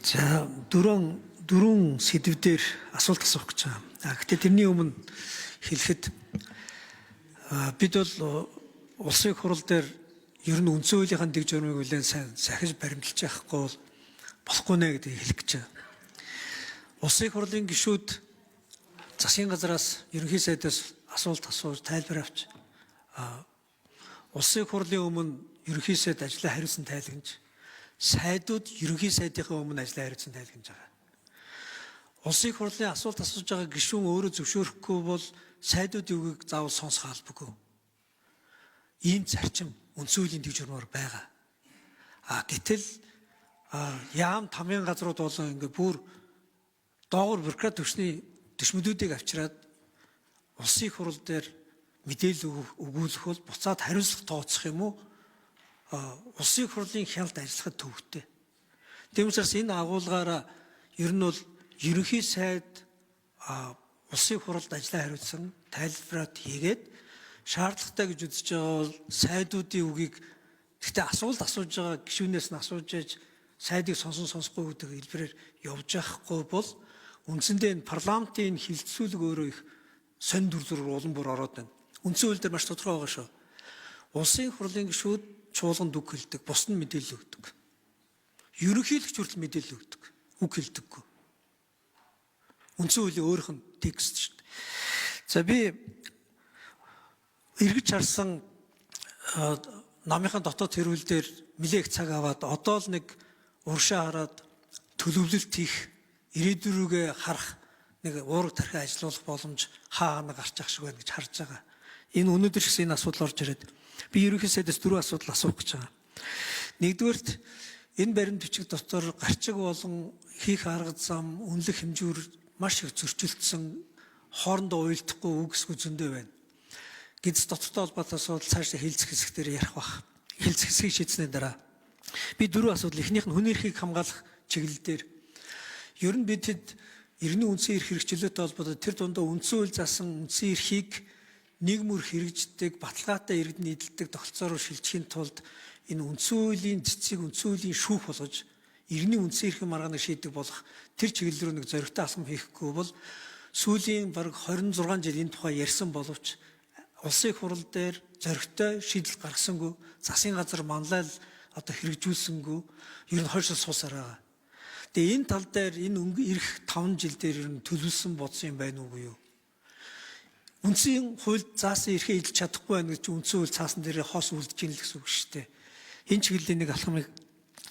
За дөрвөн сэдвээр асуулт асуух гэж байгаа. Гэхдээ тэрний өмнө хэлэхэд бид бол улсын хурал дээр ер нь үндсэн хуулийнхаа дэг журмыг үлэн сайн сахиж баримталж явахгүй бол болохгүй нэ гэдгийг хэлэх гэж байна. Улсын хурлын гишүүд засгийн газраас ерөнхий сайдаас асуулт асууж тайлбар авч улсын хурлын өмнө ерөнхий сайд ажлаа хариуцсан тайлгнаж сайдууд ерөнхий сайдынхаа өмнө ажлаа хариуцсан тайлгнаж байгаа. Улсын хурлын асуулт асууж байгаа гишүүн өөрөө зөвшөөрөхгүй бол сайдуудын үгийг заавал сонсох албагүй. Ийм зарчим үндсэн хуулийн дэг журмаар байгаа. Гэтэл яам тамийн газрууд болон ингээ бүр доогуур бюрократ төвчний төшмөдүүдийг авчираад улсын хурал дээр мэдээлэл өгүүлэх бол буцаад хариуцлага тооцох юм уу? Улсын хурлын хяналт ажиллахад төвөгтэй. Тийм учраас энэ агуулгаараа ер нь бол ерөнхий сайд улсын хуралд ажиллаа хариуцсан тайлбараад хийгээд шаардлагатай гэж үзэж байгаа бол сайдуудын үгийг гэхдээ асуулт асууж байгаа гишүүнээс нь асууж яаж сайдыг сонсохгүй гэдэг хэлбэрээр явж байхгүй бол үндсэндээ энэ парламентын хилцүүлэг өөрөө их сонь дүрзүр улам бүр ороод байна. Үндсэн хууль дээр маш тодорхой байгаа шүү. Улсын хурлын гишүүд чуулганд үг хэлдэг, бус нь мэдээлэл өгдөг. Ерөнхийлөгч хүртэл мэдээлэл өгдөг, үг хэлдэггүй. Үндсэн хуулийн өөрийнх нь текст шүү дээ. За би эргэж харсан намынхаа дотоод хэрүүл дээр нэлээх цаг аваад одоо л нэг уршаа хараад төлөвлөлт хийх, ирээдүйн рүүгээ харах нэг уурга тархи ажиллуулах боломж хаана гарч ах шиг байна гэж харж байгаа. Энэ өнөөдөр ч гэсэн энэ асуудал орж ирээд би ерөнхий сайдаас 4 асуудал асуух гэж байгаа. Нэгдүгээрт энэ баримт бичиг дотор гарчиг болон хийх арга зам, үнэлэх хэмжүүр маш их зөрчилдсөн, хоорондоо уйлдахгүй үгсгүй зөндөө байна. Гидс дотортой холбоотой асуудал цаашдаа хэлцэх хэсгээр ярих бах. Хэлцэх хэсгийг шийдсэний дараа би 4 асуудал. Эхнийх нь хүний эрхийг хамгаалах чиглэл дээр ер нь бид хэд иргэний үндсэн эрх хэрэгчлөөтэй холбоотой тэр дундаа үндсэн хууль заасан үндсэн эрхийг нийгмөр хэрэгждэг, баталгаатай иргэд нийлдэг тогтолцоороор шилжихийн тулд энэ үндсэн хуулийн цэцгийг үндсэн хуулийн шүүх болгож иргэний үндсэн эрхийн маргааныг шийдэг болох тэр чиглэл рүү нэг зоригтой алхам хийхгүй бол сүүлийн бараг 26 жил энэ тухай ярьсан боловч улсын хурал дээр зоригтой шийдэл гаргасангүй, засгийн газар манлайл одоо хэрэгжүүлсэнгүй, ер нь хойшил суусаар байгаа. Тэгээ энэ тал дээр энэ эх 5 жил дээр ер нь төлөвлөсөн бодсон юм байна уугүй юу? Үндсэн хуульд заасан эрхээ эдэлж чадахгүй байна гэж үндсэн хууль цаасан дээр хос үлдэж ийн л гэсэн үг шүү дээ. Энэ чиглэлийн нэг алхамыг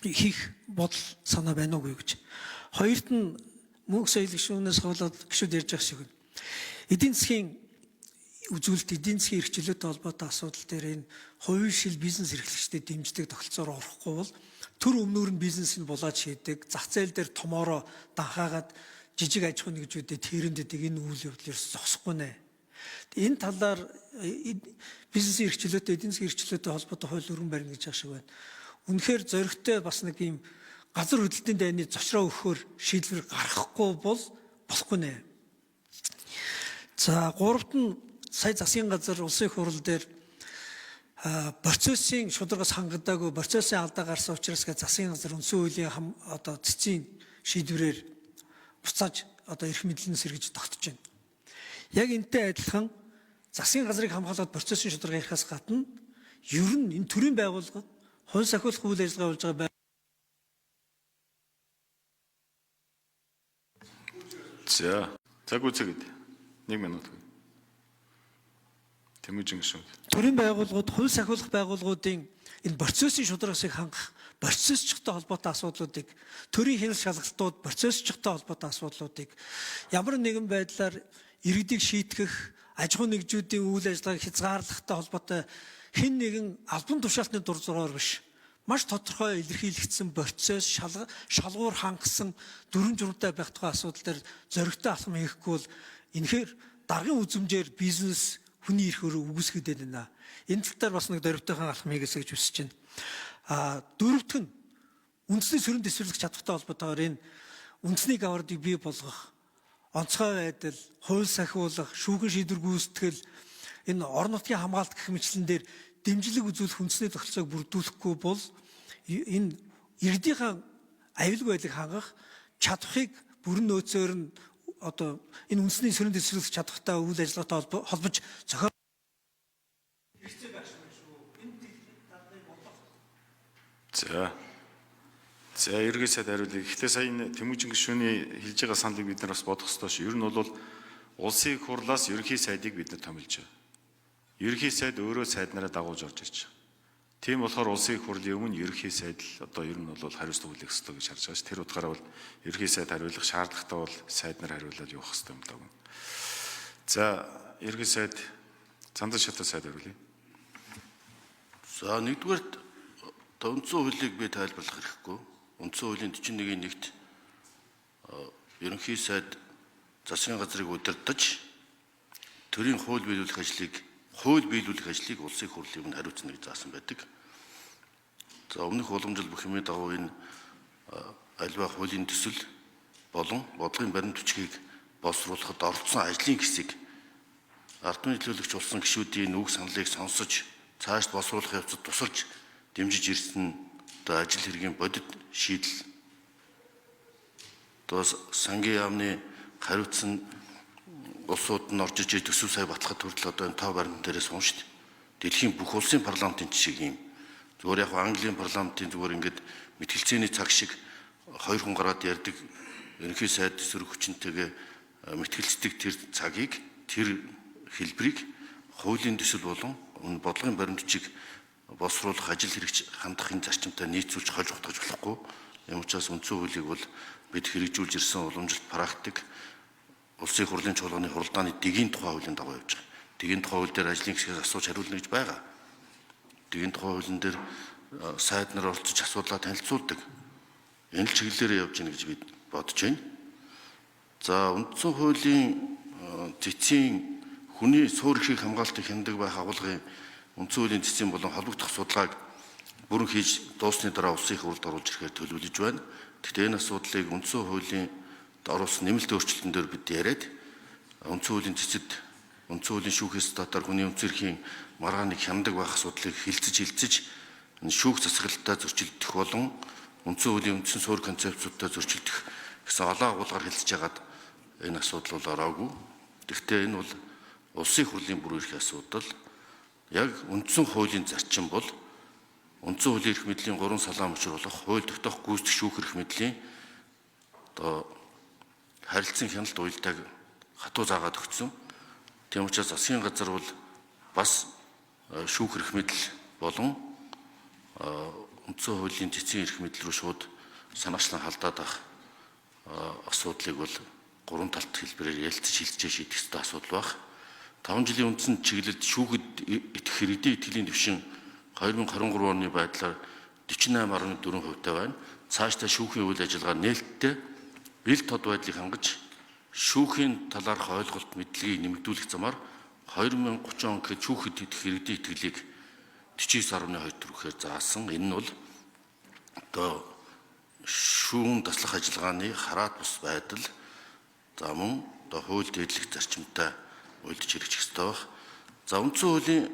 хийх бодол санаа байна уугүй гэж. Хоёрт нь мөнх соёл гишүүнээс хавуулаад гишүүд ярьж байгаа шиг. Эдийн засгийн үзүүлэлт, эдийн засгийн эрхчлөөтэй холбоотой асуудал дээр энэ хувийн шил бизнес эрхлэгчдэд дэмждэг тогтолцоор орохгүй бол төр өмнөр нь бизнес нь булаад шийдэг, зах зээл дээр томоороо данхаагаад жижиг аж ахуйн нэгжүүдэд тэрэнддэг энэ үйл явдал ерөөс зогсохгүй нэ. Энэ талаар бизнесийн эрхчлөөтэй, эдийн засгийн эрхчлөөтэй холбоотой хууль өргөн барина гэж байгаа шиг байна. Үнэхээр зоригтой бас нэг юм газар хөдлөлтийн дайны зочроо өгөхөөр шийдвэр гаргахгүй бол болохгүй нэ. За гуравт нь сая засгийн газар улсын хурал дээр процессын шударгаас хангадаагүй процессын алдаа гарсан учраас засгийн газар үндсэн хуулийн одоо цэцгийн шийдвэрээр буцааж одоо эрх мэдлэн сэргэж тогтож байна. Яг энтэй адилхан засгийн газрыг хамгаалаад процессын шударга ярихаас гадна ер нь энэ төрийн байгууллагад хууль сахиулах үйл ажиллагаа болж байгаа. За цаг үцэгэд 1 минут. Тэмүүжин гишүүд. Төрийн байгууллагууд, хууль сахиулах байгууллагуудын энэ процессын шударгасыг хангах, процессчтой холбоотой асуудлуудыг, төрийн хяналт шалгалтууд, процессчтой холбоотой асуудлуудыг ямар нэгэн байдлаар иргэдийг шийтгэх, аж ахуй нэгжүүдийн үйл ажиллагааг хязгаарлахтай холбоотой хэн нэгэн албан тушаалтны дур зоргоор биш, маш тодорхой илэрхийлэгдсэн процесс, шалгуур хангасан дүрм журмтай байх тухай асуудал дээр зоригтой алхам хийхгүй бол энэхээр даргын үзмжээр бизнес хүний эрхөөр үгүйсгэдэг байна. Энэ тал дээр бас нэг дөрвтойхон алхам хийгээсэй гэж хүсэж байна. Дөрөвт нь үндэсний сөрөнд төсвөрлөх чадвартай холбоотойгоор энэ үндэсний гавардыг бий болгох, онцгой байдал, хууль сахиулах, шүүхэн шийдвэр гүйцэтгэл, энэ орон нутгийн хамгаалалт гэх мэтлэн дээр дэмжлэг үзүүлэх үндэсний тогтолцоог бүрдүүлэхгүй бол энэ иргэдийнхээ аюулгүй байдлыг хангах чадхыг бүрэн нөөцөөр нь одоо энэ үндэсний сөрөнд эсрэлгэх чадхтай үйл ажиллагаатай холбож зохиол За ерөнхий сайд хариулъя. Гэхдээ сая энэ Тэмүүжин гишүүний хэлж байгаа саналыг бид нар бас бодох ёстой шүү. Ер нь бол улсын их хурлаас ерөнхий сайдыг бид нар томилж байгаа. Ерөнхий сайд өөрөө сайд нараа дагуулж орж ирж байгаа. Тийм болохоор улсын их хурлын өмнө ерөнхий сайд л одоо ер нь бол хариуцлага хүлээх ёстой гэж харж байгаа шүү. Тэр утгаараа бол ерөнхий сайд хариулах шаардлагатай бол сайд нар хариулаад явах ёстой юм даа. За ерөнхий сайд Зандан шатаа сайд хариулъя. За нэгдүгээрт үндсэн хуулийг би тайлбарлах хэрэггүй. Үндсэн хуулийн 41-ийн 1-т ерөнхий сайд засгийн газрыг удирдах төрийн хууль биелүүлэх ажлыг улсын их хурлын өмнө хариуцна гэж заасан байдаг. За өмнөх уламжлал бүх юмны дагуу энэ альва хуулийн төсөл болон бодлогын баримт бичгийг боловсруулахад оролцсон ажлын хэсэг ард түмний төлөөлөгч болсон гишүүдийн үг саналыг сонсож цааш боловсруулах явцад тусалж дэмжиж ирсэн одоо ажил хэргийн бодит шийдэл одоо сангийн яамны хариуцсан улсууд нь орж иж төсөв сая батлахад хүртэл одоо энэ тав баримт дээрээс уншд. Дэлхийн бүх улсын парламентын жишээ юм. Зүгээр яг Английн парламентын зүгээр ингээд мэтгэлцээний цаг шиг 2 хүн гараад ярьдаг ерөнхий сайд эсрэг хүчинтэйгээ мэтгэлцдэг тэр цагийг тэр хэлбэрийг хуулийн төсөл болон бодлогын баримт бичиг боловсруулах ажил хэрэгч хандахын зарчимтай нийцүүлж хольж утгаж болохгүй. Ийм учраас үндсэн хуулийг бол бид хэрэгжүүлж ирсэн уламжлалт практик улсын их хурлын чуулганы хуралдааны дэгийн тухай хуулийн дагуу явж байгаа. Дэгийн тухай хууль дээр ажлын хэсгээс асууж хариулна гэж байгаа. Дэгийн тухай хуулийн дээр сайд нар оролцож асуудлаа танилцуулдаг. Энэ л чиглэлээр явж гэнэ гэж бид бодож байна. За үндсэн хуулийн цэцгийн хүний суур эрхийг хамгаалтыг хяндаг байх агуулгын үндсэн хуулийн цэцгийн болон холбогдох судалгааг бүрэн хийж дуусны дараа улсын их хурлд оруулж ирэхээр төлөвлөж байна. Гэхдээ энэ асуудлыг үндсэн хуулийн оруулсан нэмэлт өөрчлөлтөн дээр бид яриад үндсэн хуулийн цэцэд үндсэн хуулийн шүүхээс дотор хүний үнцэн эрхийн маргааныг хяндаг байх асуудлыг хилцэж энэ шүүх засаглалтаа зөрчилдөх болон үндсэн хуулийн үндсэн суурь концепцуудтай зөрчилдөх гэсэн олон агуулгаар хэлцэж хагаад энэ асуудал бол ороогүй. Гэхдээ энэ бол улсын их хурлын бүр эрх асуудал. Яг үндсэн хуулийн зарчим бол үндсэн хуулийн эрх мэдлийн 3 салаан учруулах хууль тогтоох гүйцэтгэх шүүх эрх мэдлийн одоо харилцан хяналт уялдааг хатуу заагаад өгсөн. Тийм учраас засгийн газар бол бас шүүх эрх мэдэл болон үндсэн хуулийн цэцгийн эрх мэдэл рүү шууд санаачлан халдаад ах асуудлыг бол 3 талт хэлбэрээр ярилцаж хилцэж шийдэх ёстой асуудал баг. 5 жилийн үндсэн чиглэлд шүүхэд итгэх иргэдийн итгэлийн түвшин 2023 оны байдлаар 48.4% байна. Цаашдаа шүүхийн үйл ажиллагаа нээлттэй ил тод байдлыг хангаж шүүхийн талаарх ойлголт мэдлэгийг нэмэгдүүлэх замаар 2030 он гэхэд шүүхэд итгэх иргэдийн итгэлийг 49.2%-ээр заасан. Энэ нь бол одоо шүүн таслах ажиллагааны хараат бус байдал за мөн одоо хууль дэдлэх зарчимтай уйлдж хэрэгжих ёстой баг. За үндсэн хуулийн